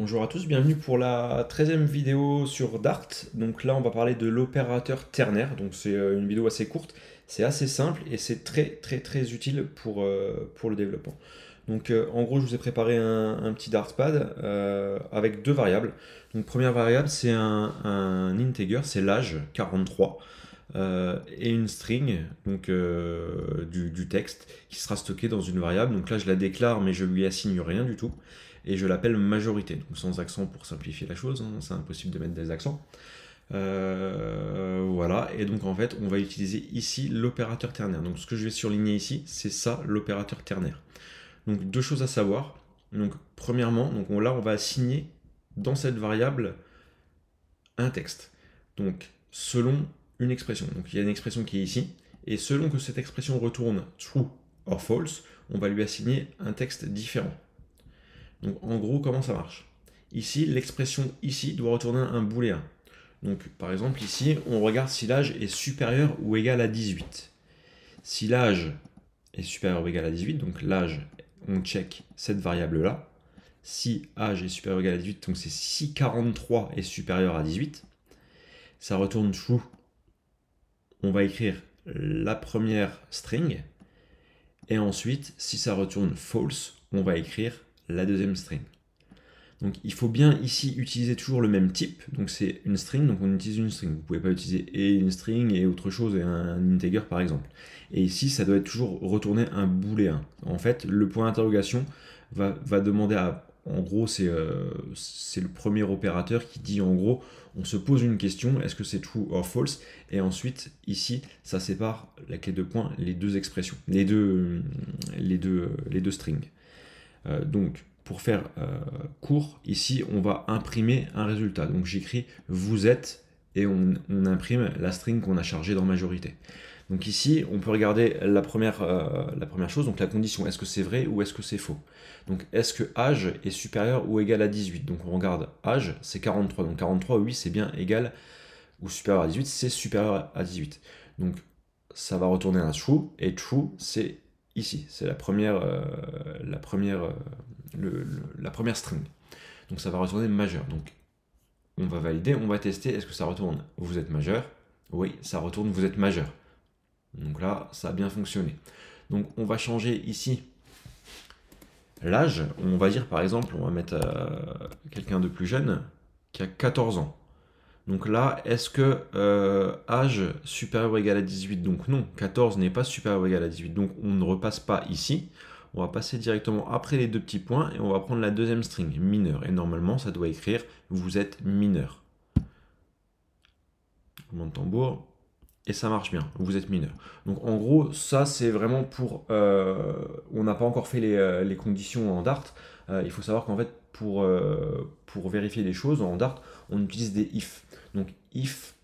Bonjour à tous, bienvenue pour la 13e vidéo sur Dart. Donc là on va parler de l'opérateur ternaire, donc c'est une vidéo assez courte, c'est assez simple et c'est très utile pour le développement. Donc en gros je vous ai préparé un petit Dartpad avec deux variables. Donc première variable c'est un integer, c'est l'âge 43 et une string donc du texte qui sera stocké dans une variable. Donc là je la déclare mais je lui assigne rien du tout et je l'appelle majorité, donc sans accent pour simplifier la chose, hein, c'est impossible de mettre des accents. Voilà, et donc en fait on va utiliser ici l'opérateur ternaire. Donc ce que je vais surligner ici, c'est ça l'opérateur ternaire. Donc deux choses à savoir. Donc premièrement, là on va assigner dans cette variable un texte. Donc selon une expression. Donc il y a une expression qui est ici, et selon que cette expression retourne true or false, on va lui assigner un texte différent. Donc en gros, comment ça marche? Ici, l'expression ici doit retourner un booléen. Donc par exemple ici, on regarde si l'âge est supérieur ou égal à 18. Si l'âge est supérieur ou égal à 18, donc l'âge, on check cette variable-là. Si âge est supérieur ou égal à 18, donc c'est si 43 est supérieur à 18, ça retourne true. On va écrire la première string, et ensuite, si ça retourne false, on va écrire la deuxième string. Donc il faut bien ici utiliser toujours le même type, donc c'est une string, donc on utilise une string. Vous ne pouvez pas utiliser et une string et autre chose, et un integer par exemple. Et ici, ça doit être toujours retourner un booléen. En fait, le point d'interrogation va demander à... En gros, c'est le premier opérateur qui dit en gros, on se pose une question, est-ce que c'est true or false? Et ensuite, ici, ça sépare la clé de points, les deux expressions, les deux strings. Donc, pour faire court, ici, on va imprimer un résultat. Donc, j'écris « vous êtes » et on imprime la string qu'on a chargée dans majorité. Donc ici, on peut regarder la première chose, donc la condition, est-ce que c'est vrai ou est-ce que c'est faux? Donc est-ce que âge est supérieur ou égal à 18? Donc on regarde âge, c'est 43, donc 43, oui, c'est bien égal ou supérieur à 18, c'est supérieur à 18. Donc ça va retourner un true, et true, c'est ici, c'est la première string. Donc ça va retourner majeur. Donc on va valider, on va tester, est-ce que ça retourne vous êtes majeur? Oui, ça retourne vous êtes majeur. Donc là, ça a bien fonctionné. Donc on va changer ici l'âge. On va dire par exemple, on va mettre quelqu'un de plus jeune qui a 14 ans. Donc là, est-ce que âge supérieur ou égal à 18? Donc non, 14 n'est pas supérieur ou égal à 18. Donc on ne repasse pas ici. On va passer directement après les deux petits points et on va prendre la deuxième string, mineur. Et normalement, ça doit écrire vous êtes mineur. Roulement de tambour. Et ça marche bien, vous êtes mineur. Donc en gros, ça c'est vraiment pour... on n'a pas encore fait les conditions en Dart. Il faut savoir qu'en fait, pour vérifier les choses en Dart, on utilise des if. Donc if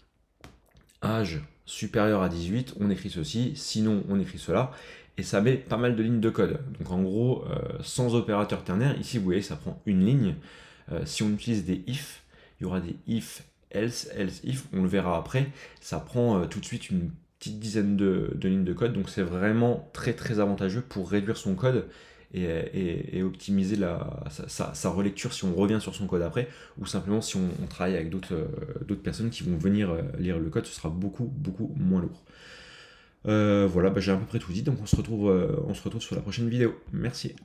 âge supérieur à 18, on écrit ceci, sinon on écrit cela. Et ça met pas mal de lignes de code. Donc en gros, sans opérateur ternaire, ici vous voyez, ça prend une ligne. Si on utilise des if, il y aura des if, else if, on le verra après, ça prend tout de suite une petite dizaine de lignes de code, donc c'est vraiment très avantageux pour réduire son code et optimiser sa relecture si on revient sur son code après, ou simplement si on travaille avec d'autres personnes qui vont venir lire le code, ce sera beaucoup moins lourd. Voilà, j'ai à peu près tout dit, donc on se retrouve sur la prochaine vidéo. Merci.